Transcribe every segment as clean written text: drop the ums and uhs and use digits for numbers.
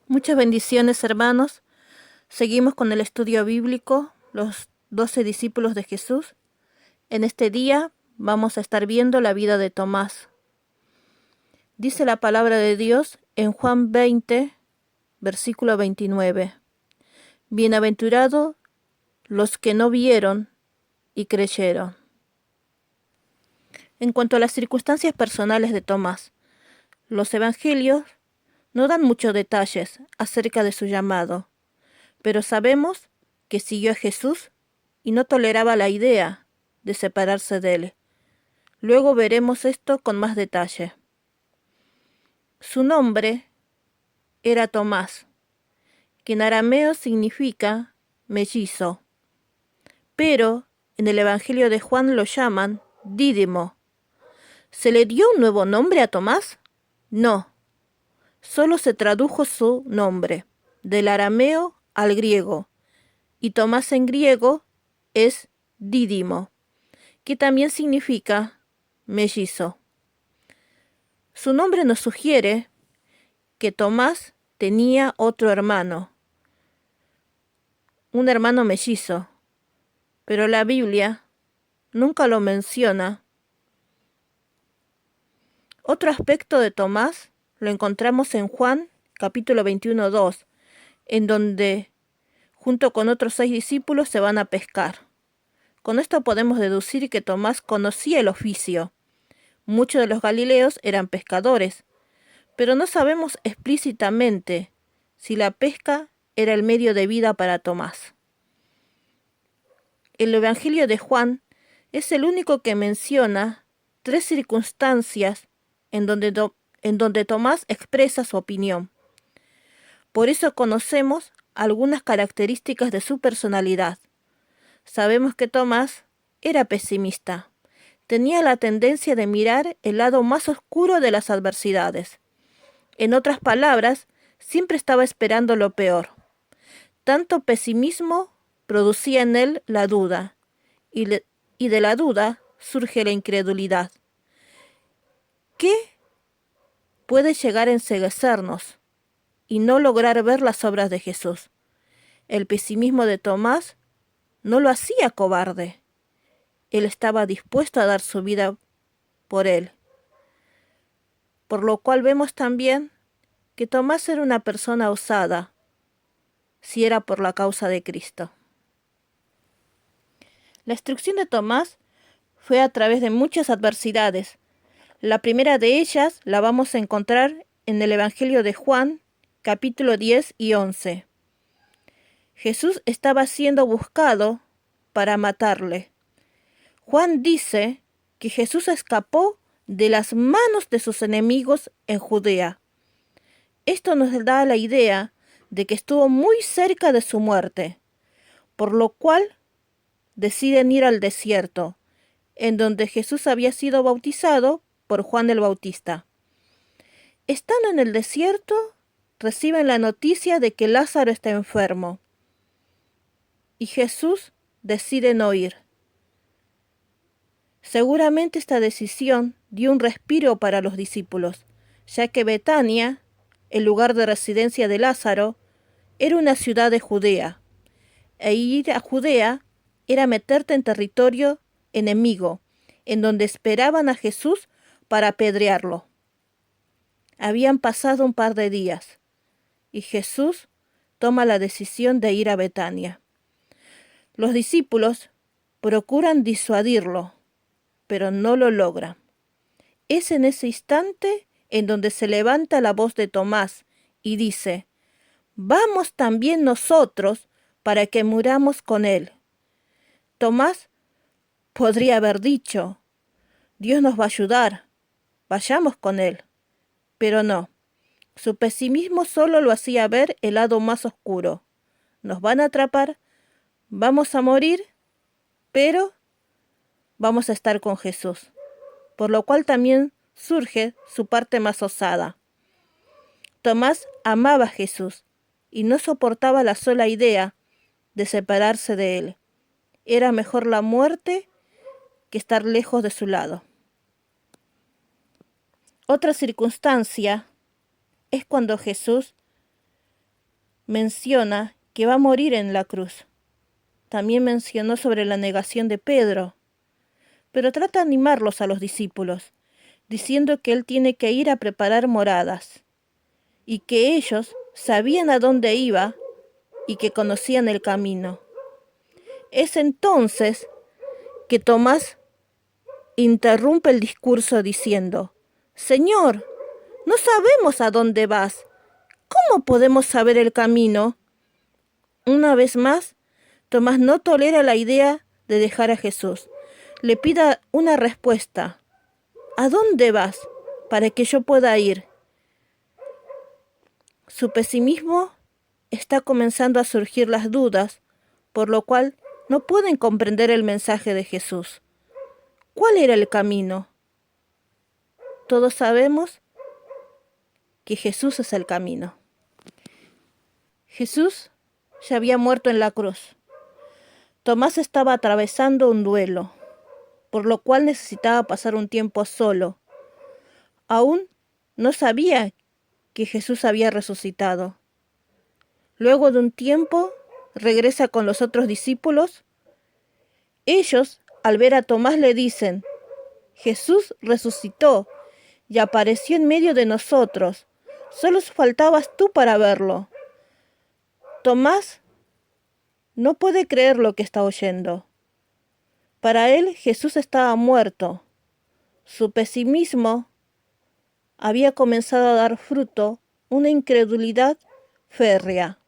Muchas bendiciones, hermanos. Seguimos con el estudio bíblico, los 12 discípulos de Jesús. En este día vamos a estar viendo la vida de Tomás. Dice la palabra de Dios en Juan 20, versículo 29. Bienaventurados los que no vieron y creyeron. En cuanto a las circunstancias personales de Tomás, los evangelios no dan muchos detalles acerca de su llamado, pero sabemos que siguió a Jesús y no toleraba la idea de separarse de él. Luego veremos esto con más detalle. Su nombre era Tomás, que en arameo significa mellizo, pero en el Evangelio de Juan lo llaman Dídimo. ¿Se le dio un nuevo nombre a Tomás? No, solo se tradujo su nombre, del arameo al griego, y Tomás en griego es Dídimo, que también significa mellizo. Su nombre nos sugiere que Tomás tenía otro hermano, un hermano mellizo, pero la Biblia nunca lo menciona. Otro aspecto de Tomás lo encontramos en Juan capítulo 21:2, en donde junto con otros 6 discípulos se van a pescar. Con esto podemos deducir que Tomás conocía el oficio. Muchos de los galileos eran pescadores, pero no sabemos explícitamente si la pesca era el medio de vida para Tomás. El Evangelio de Juan es el único que menciona 3 circunstancias en donde Tomás expresa su opinión. Por eso conocemos algunas características de su personalidad. Sabemos que Tomás era pesimista. Tenía la tendencia de mirar el lado más oscuro de las adversidades. En otras palabras, siempre estaba esperando lo peor. Tanto pesimismo producía en él la duda, y de la duda surge la incredulidad. ¿Qué puede llegar a enceguecernos y no lograr ver las obras de Jesús? El pesimismo de Tomás no lo hacía cobarde. Él estaba dispuesto a dar su vida por él. Por lo cual vemos también que Tomás era una persona osada, si era por la causa de Cristo. La instrucción de Tomás fue a través de muchas adversidades. La primera de ellas la vamos a encontrar en el Evangelio de Juan, capítulo 10 y 11. Jesús estaba siendo buscado para matarle. Juan dice que Jesús escapó de las manos de sus enemigos en Judea. Esto nos da la idea de que estuvo muy cerca de su muerte, por lo cual deciden ir al desierto, en donde Jesús había sido bautizado por Juan el Bautista. Estando en el desierto, reciben la noticia de que Lázaro está enfermo, y Jesús decide no ir. Seguramente esta decisión dio un respiro para los discípulos, ya que Betania, el lugar de residencia de Lázaro, era una ciudad de Judea, e ir a Judea era meterte en territorio enemigo, en donde esperaban a Jesús para apedrearlo. Habían pasado un par de días, y Jesús toma la decisión de ir a Betania. Los discípulos procuran disuadirlo, pero no lo logran. Es en ese instante en donde se levanta la voz de Tomás y dice: «Vamos también nosotros para que muramos con él». Tomás podría haber dicho: «Dios nos va a ayudar, vayamos con él». Pero no, su pesimismo solo lo hacía ver el lado más oscuro. Nos van a atrapar, vamos a morir, pero vamos a estar con Jesús. Por lo cual también surge su parte más osada. Tomás amaba a Jesús y no soportaba la sola idea de separarse de él. Era mejor la muerte que estar lejos de su lado. Otra circunstancia es cuando Jesús menciona que va a morir en la cruz. También mencionó sobre la negación de Pedro, pero trata de animarlos a los discípulos, diciendo que él tiene que ir a preparar moradas, y que ellos sabían a dónde iba y que conocían el camino. Es entonces que Tomás interrumpe el discurso diciendo: Señor, no sabemos a dónde vas. ¿Cómo podemos saber el camino? Una vez más, Tomás no tolera la idea de dejar a Jesús. Le pide una respuesta. ¿A dónde vas? Para que yo pueda ir. Su pesimismo está comenzando a surgir las dudas, por lo cual no pueden comprender el mensaje de Jesús. ¿Cuál era el camino? Todos sabemos que Jesús es el camino. Jesús ya había muerto en la cruz. Tomás estaba atravesando un duelo, por lo cual necesitaba pasar un tiempo solo. Aún no sabía que Jesús había resucitado. Luego de un tiempo, regresa con los otros discípulos. Ellos, al ver a Tomás, le dicen: Jesús resucitó y apareció en medio de nosotros. Solo faltabas tú para verlo. Tomás no puede creer lo que está oyendo. Para él, Jesús estaba muerto. Su pesimismo había comenzado a dar fruto, una incredulidad férrea.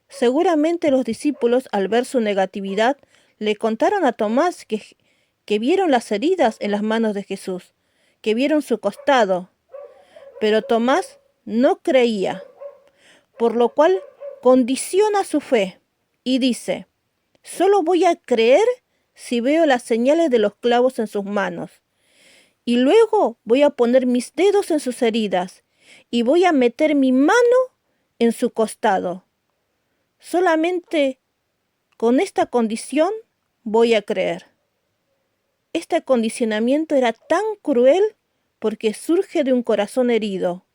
Seguramente los discípulos, al ver su negatividad, le contaron a Tomás que vieron las heridas en las manos de Jesús, que vieron su costado. Pero Tomás no creía, por lo cual condiciona su fe y dice: solo voy a creer si veo las señales de los clavos en sus manos. Y luego voy a poner mis dedos en sus heridas y voy a meter mi mano en su costado. Solamente con esta condición voy a creer. Este condicionamiento era tan cruel porque surge de un corazón herido.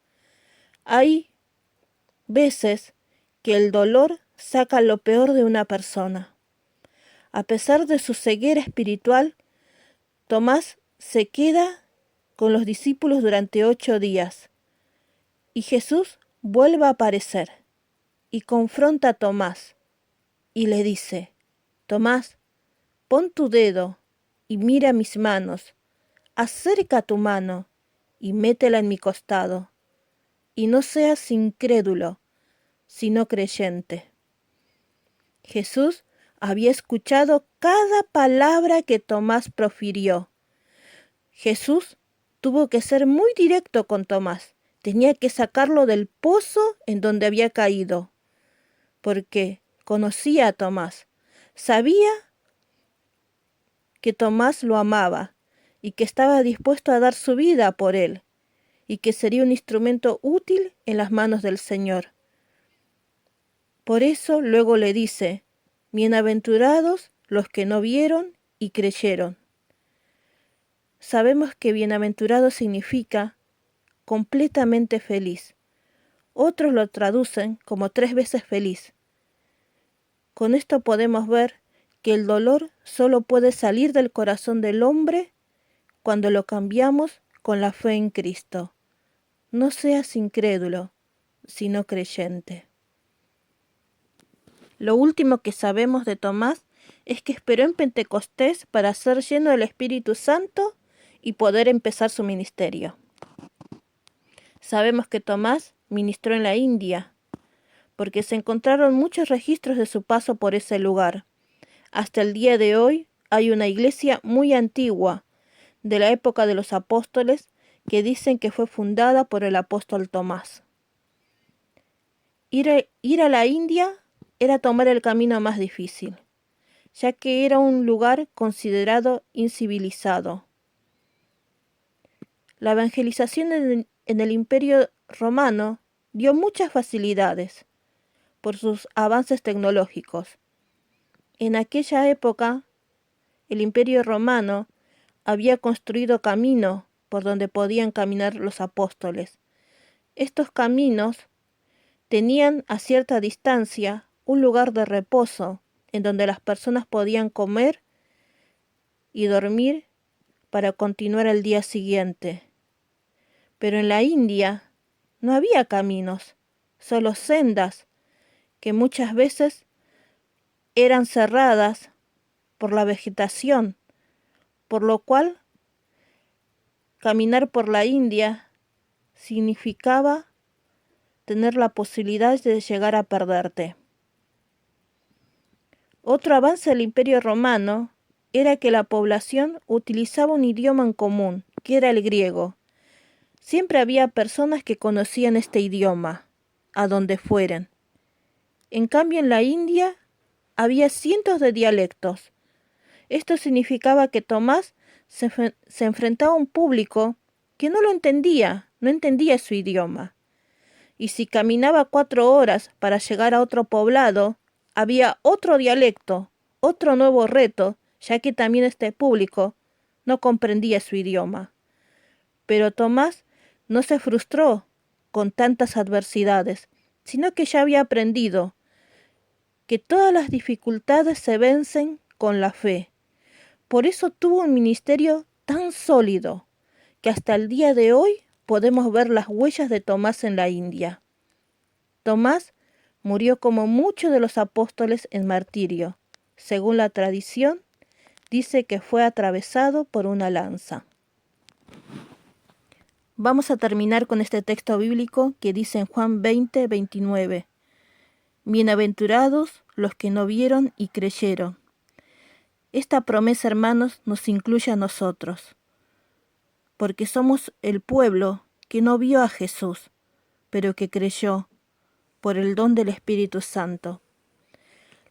Hay veces que el dolor saca lo peor de una persona. A pesar de su ceguera espiritual, Tomás se queda con los discípulos durante 8 días. Y Jesús vuelve a aparecer y confronta a Tomás y le dice: Tomás, pon tu dedo y mira mis manos. Acerca tu mano y métela en mi costado. Y no seas incrédulo, sino creyente. Jesús había escuchado cada palabra que Tomás profirió. Jesús tuvo que ser muy directo con Tomás. Tenía que sacarlo del pozo en donde había caído, porque conocía a Tomás. Sabía que Tomás lo amaba y que estaba dispuesto a dar su vida por él, y que sería un instrumento útil en las manos del Señor. Por eso luego le dice: bienaventurados los que no vieron y creyeron. Sabemos que bienaventurado significa completamente feliz. Otros lo traducen como 3 veces feliz. Con esto podemos ver que el dolor solo puede salir del corazón del hombre cuando lo cambiamos con la fe en Cristo. No seas incrédulo, sino creyente. Lo último que sabemos de Tomás es que esperó en Pentecostés para ser lleno del Espíritu Santo y poder empezar su ministerio. Sabemos que Tomás ministró en la India, porque se encontraron muchos registros de su paso por ese lugar. Hasta el día de hoy hay una iglesia muy antigua, de la época de los apóstoles, que dicen que fue fundada por el apóstol Tomás. Ir a la India era tomar el camino más difícil, ya que era un lugar considerado incivilizado. La evangelización en el Imperio Romano dio muchas facilidades por sus avances tecnológicos. En aquella época, el Imperio Romano había construido caminos por donde podían caminar los apóstoles. Estos caminos Tenían a cierta distancia un lugar de reposo en donde las personas podían comer y dormir para continuar el día siguiente. Pero en la India no había caminos, solo sendas que muchas veces eran cerradas por la vegetación, por lo cual caminar por la India significaba tener la posibilidad de llegar a perderte. Otro avance del Imperio Romano era que la población utilizaba un idioma en común, que era el griego. Siempre había personas que conocían este idioma, a donde fueran. En cambio, en la India había cientos de dialectos. Esto significaba que Tomás se enfrentaba a un público que no lo entendía, no entendía su idioma. Y si caminaba 4 horas para llegar a otro poblado, había otro dialecto, otro nuevo reto, ya que también este público no comprendía su idioma. Pero Tomás no se frustró con tantas adversidades, sino que ya había aprendido que todas las dificultades se vencen con la fe. Por eso tuvo un ministerio tan sólido, que hasta el día de hoy podemos ver las huellas de Tomás en la India. Tomás murió como muchos de los apóstoles en martirio. Según la tradición, dice que fue atravesado por una lanza. Vamos a terminar con este texto bíblico que dice en Juan 20:29. Bienaventurados los que no vieron y creyeron. Esta promesa, hermanos, nos incluye a nosotros, porque somos el pueblo que no vio a Jesús, pero que creyó por el don del Espíritu Santo.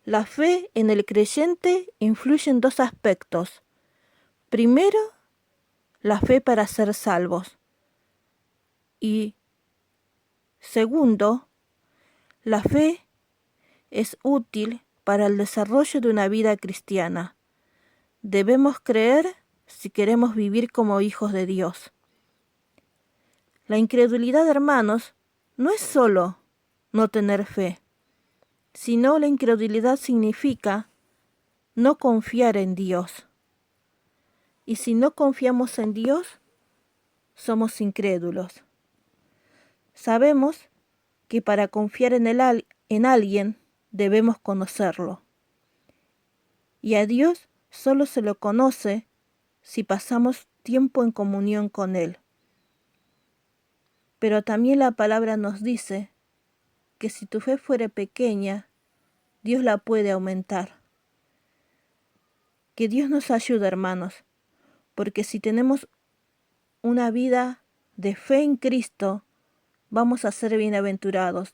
La fe en el creyente influye en 2 aspectos. Primero, la fe para ser salvos. Y segundo, la fe es útil para el desarrollo de una vida cristiana. Debemos creer si queremos vivir como hijos de Dios. La incredulidad, hermanos, no es solo no tener fe, sino la incredulidad significa no confiar en Dios. Y si no confiamos en Dios, somos incrédulos. Sabemos que para confiar en alguien debemos conocerlo. Y a Dios solo se lo conoce si pasamos tiempo en comunión con Él. Pero también la palabra nos dice que si tu fe fuere pequeña, Dios la puede aumentar. Que Dios nos ayude, hermanos, porque si tenemos una vida de fe en Cristo, vamos a ser bienaventurados.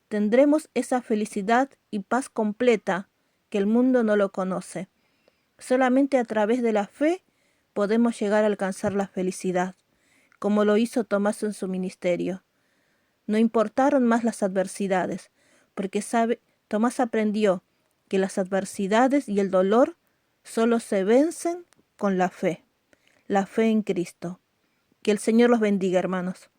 Tendremos esa felicidad y paz completa que el mundo no lo conoce. Solamente a través de la fe podemos llegar a alcanzar la felicidad, como lo hizo Tomás en su ministerio. No importaron más las adversidades, porque Tomás aprendió que las adversidades y el dolor solo se vencen con la fe en Cristo. Que el Señor los bendiga, hermanos.